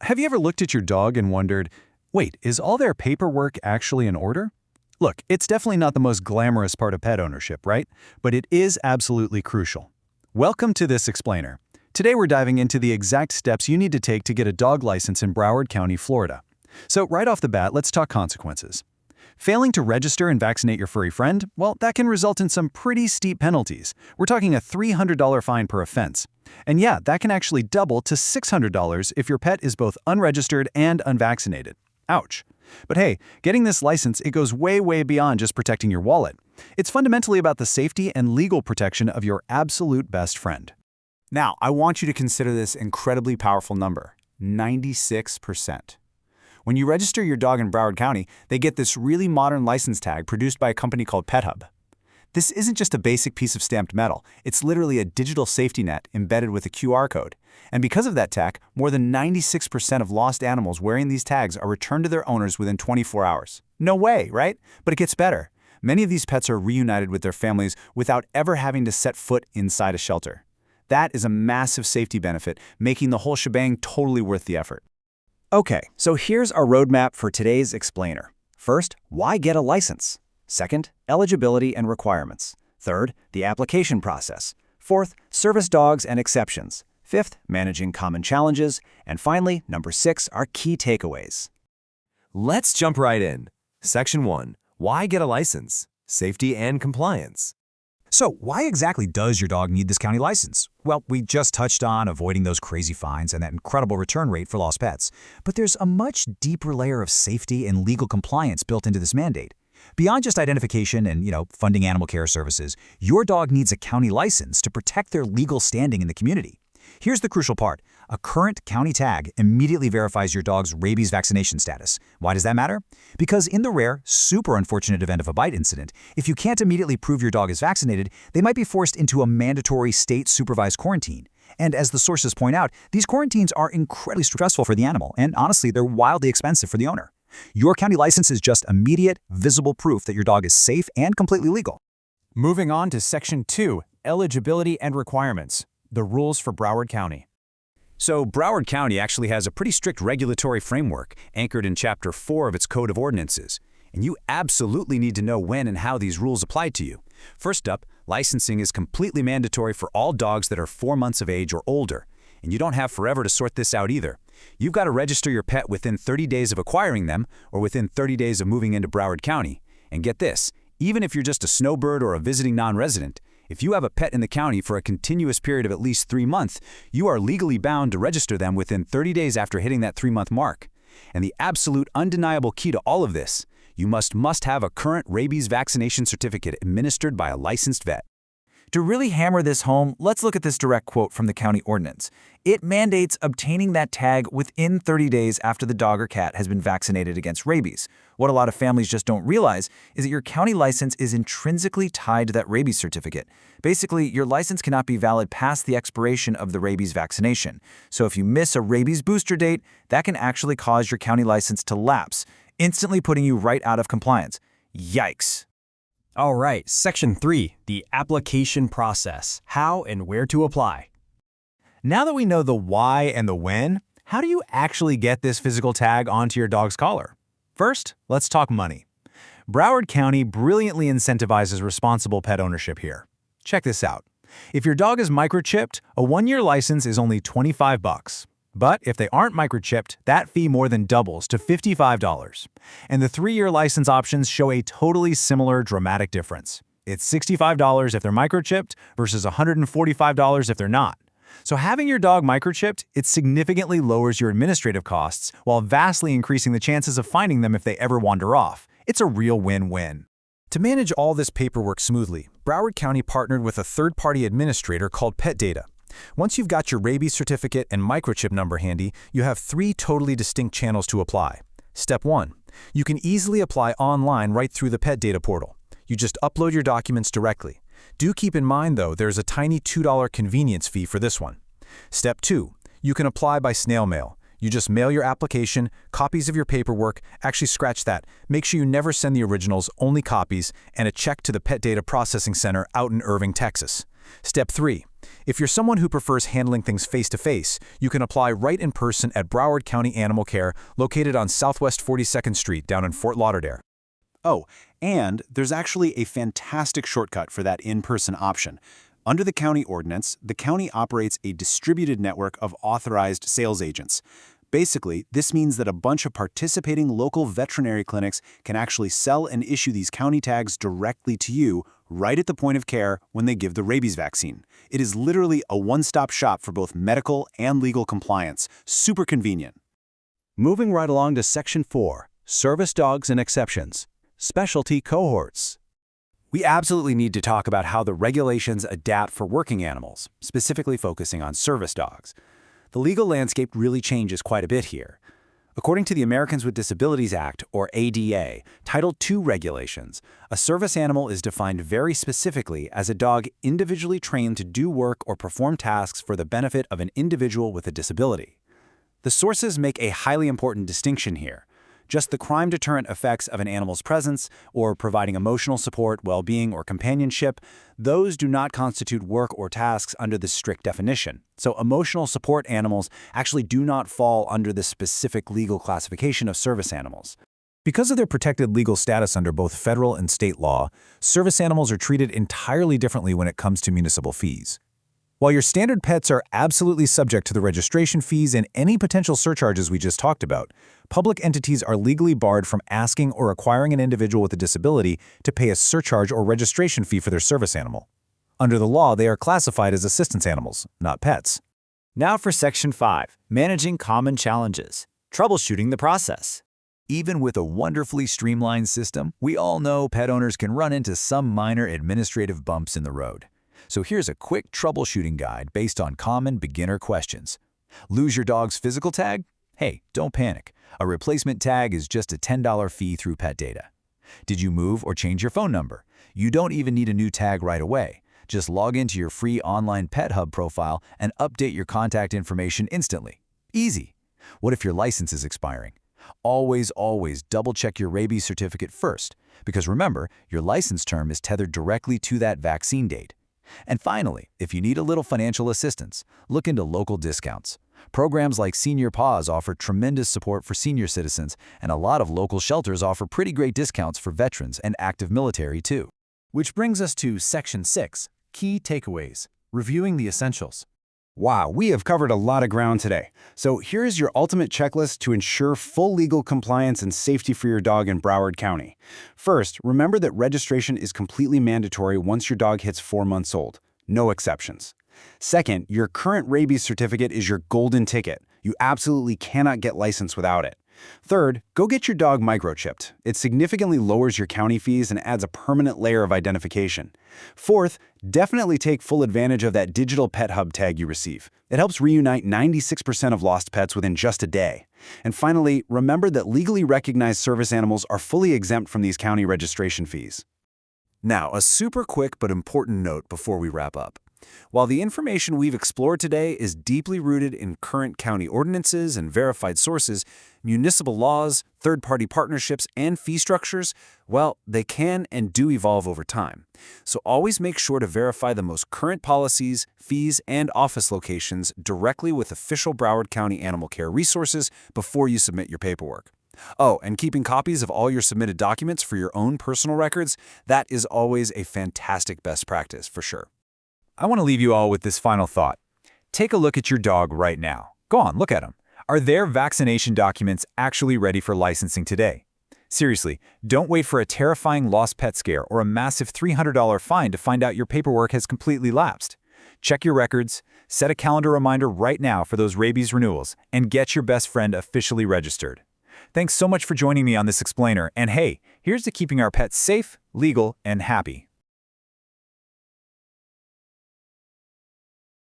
Have you ever looked at your dog and wondered, wait, is all their paperwork actually in order? Look, it's definitely not the most glamorous part of pet ownership, right? But it is absolutely crucial. Welcome to this explainer. Today we're diving into the exact steps you need to take to get a dog license in Broward County, Florida. So right off the bat, let's talk consequences. Failing to register and vaccinate your furry friend, well, that can result in some pretty steep penalties. We're talking a $300 fine per offense. And yeah, that can actually double to $600 if your pet is both unregistered and unvaccinated. Ouch. But hey, getting this license, it goes way beyond just protecting your wallet. It's fundamentally about the safety and legal protection of your absolute best friend. Now, I want you to consider this incredibly powerful number, 96%. When you register your dog in Broward County, they get this really modern license tag produced by a company called PetHub. This isn't just a basic piece of stamped metal, it's literally a digital safety net embedded with a QR code. And because of that tag, more than 96% of lost animals wearing these tags are returned to their owners within 24 hours. No way, right? But it gets better. Many of these pets are reunited with their families without ever having to set foot inside a shelter. That is a massive safety benefit, making the whole shebang totally worth the effort. Okay, so here's our roadmap for today's explainer. First, why get a license? Second, eligibility and requirements. Third, the application process. Fourth, service dogs and exceptions. Fifth, managing common challenges. And finally, number 6, our key takeaways. Let's jump right in. Section 1. Why get a license? Safety and compliance. So why exactly does your dog need this county license? Well, we just touched on avoiding those crazy fines and that incredible return rate for lost pets. But there's a much deeper layer of safety and legal compliance built into this mandate. Beyond just identification and, funding animal care services, your dog needs a county license to protect their legal standing in the community. Here's the crucial part. A current county tag immediately verifies your dog's rabies vaccination status. Why does that matter? Because in the rare, super unfortunate event of a bite incident, if you can't immediately prove your dog is vaccinated, they might be forced into a mandatory state-supervised quarantine. And as the sources point out, these quarantines are incredibly stressful for the animal, and honestly, they're wildly expensive for the owner. Your county license is just immediate, visible proof that your dog is safe and completely legal. Moving on to Section 2, Eligibility and Requirements. The rules for Broward County. So Broward County actually has a pretty strict regulatory framework anchored in Chapter 4 of its Code of Ordinances. And you absolutely need to know when and how these rules apply to you. First up, licensing is completely mandatory for all dogs that are 4 months of age or older. And you don't have forever to sort this out either. You've got to register your pet within 30 days of acquiring them or within 30 days of moving into Broward County. And get this, even if you're just a snowbird or a visiting non-resident, if you have a pet in the county for a continuous period of at least 3 months, you are legally bound to register them within 30 days after hitting that 3-month mark. And the absolute undeniable key to all of this, you must have a current rabies vaccination certificate administered by a licensed vet. To really hammer this home, let's look at this direct quote from the county ordinance. It mandates obtaining that tag within 30 days after the dog or cat has been vaccinated against rabies. What a lot of families just don't realize is that your county license is intrinsically tied to that rabies certificate. Basically, your license cannot be valid past the expiration of the rabies vaccination. So if you miss a rabies booster date, that can actually cause your county license to lapse, instantly putting you right out of compliance. Yikes. All right, Section 3, the application process. How and where to apply. Now that we know the why and the when, how do you actually get this physical tag onto your dog's collar? First, let's talk money. Broward County brilliantly incentivizes responsible pet ownership here. Check this out. If your dog is microchipped, a 1-year license is only $25. But if they aren't microchipped, that fee more than doubles to $55. And the 3-year license options show a totally similar dramatic difference. It's $65 if they're microchipped versus $145 if they're not. So having your dog microchipped, it significantly lowers your administrative costs while vastly increasing the chances of finding them if they ever wander off. It's a real win-win. To manage all this paperwork smoothly, Broward County partnered with a third-party administrator called Pet Data. Once you've got your rabies certificate and microchip number handy, you have 3 totally distinct channels to apply. Step 1. You can easily apply online right through the Pet Data portal. You just upload your documents directly. Do keep in mind, though, there's a tiny $2 convenience fee for this one. Step 2. You can apply by snail mail. You just mail your application, copies of your paperwork, actually scratch that. Make sure you never send the originals, only copies, and a check to the Pet Data Processing Center out in Irving, Texas. Step 3. If you're someone who prefers handling things face-to-face, you can apply right in person at Broward County Animal Care, located on Southwest 42nd Street down in Fort Lauderdale. Oh, and there's actually a fantastic shortcut for that in-person option. Under the county ordinance, the county operates a distributed network of authorized sales agents. Basically, this means that a bunch of participating local veterinary clinics can actually sell and issue these county tags directly to you right at the point of care when they give the rabies vaccine. It is literally a one-stop shop for both medical and legal compliance. Super convenient. Moving right along to Section 4, Service Dogs and Exceptions, Specialty Cohorts. We absolutely need to talk about how the regulations adapt for working animals, specifically focusing on service dogs. The legal landscape really changes quite a bit here. According to the Americans with Disabilities Act, or ADA, Title II regulations, a service animal is defined very specifically as a dog individually trained to do work or perform tasks for the benefit of an individual with a disability. The sources make a highly important distinction here. Just the crime deterrent effects of an animal's presence, or providing emotional support, well-being, or companionship, those do not constitute work or tasks under this strict definition. So emotional support animals actually do not fall under this specific legal classification of service animals. Because of their protected legal status under both federal and state law, service animals are treated entirely differently when it comes to municipal fees. While your standard pets are absolutely subject to the registration fees and any potential surcharges we just talked about, public entities are legally barred from asking or requiring an individual with a disability to pay a surcharge or registration fee for their service animal. Under the law, they are classified as assistance animals, not pets. Now for Section 5, Managing Common Challenges, Troubleshooting the Process. Even with a wonderfully streamlined system, we all know pet owners can run into some minor administrative bumps in the road. So here's a quick troubleshooting guide based on common beginner questions. Lose your dog's physical tag? Hey, don't panic. A replacement tag is just a $10 fee through Pet Data. Did you move or change your phone number? You don't even need a new tag right away. Just log into your free online Pet Hub profile and update your contact information instantly. Easy. What if your license is expiring? Always double-check your rabies certificate first, because remember, your license term is tethered directly to that vaccine date. And finally, if you need a little financial assistance, look into local discounts. Programs like Senior Paws offer tremendous support for senior citizens, and a lot of local shelters offer pretty great discounts for veterans and active military too. Which brings us to Section 6, Key Takeaways, Reviewing the Essentials. Wow, we have covered a lot of ground today. So here is your ultimate checklist to ensure full legal compliance and safety for your dog in Broward County. First, remember that registration is completely mandatory once your dog hits 4 months old. No exceptions. Second, your current rabies certificate is your golden ticket. You absolutely cannot get licensed without it. Third, go get your dog microchipped. It significantly lowers your county fees and adds a permanent layer of identification. Fourth, definitely take full advantage of that digital Pet Hub tag you receive. It helps reunite 96% of lost pets within just a day. And finally, remember that legally recognized service animals are fully exempt from these county registration fees. Now, a super quick but important note before we wrap up. While the information we've explored today is deeply rooted in current county ordinances and verified sources, municipal laws, third-party partnerships, and fee structures, well, they can and do evolve over time. So always make sure to verify the most current policies, fees, and office locations directly with official Broward County Animal Care resources before you submit your paperwork. Oh, and keeping copies of all your submitted documents for your own personal records, that is always a fantastic best practice for sure. I want to leave you all with this final thought. Take a look at your dog right now. Go on, look at them. Are their vaccination documents actually ready for licensing today? Seriously, don't wait for a terrifying lost pet scare or a massive $300 fine to find out your paperwork has completely lapsed. Check your records, set a calendar reminder right now for those rabies renewals, and get your best friend officially registered. Thanks so much for joining me on this explainer, and hey, here's to keeping our pets safe, legal, and happy.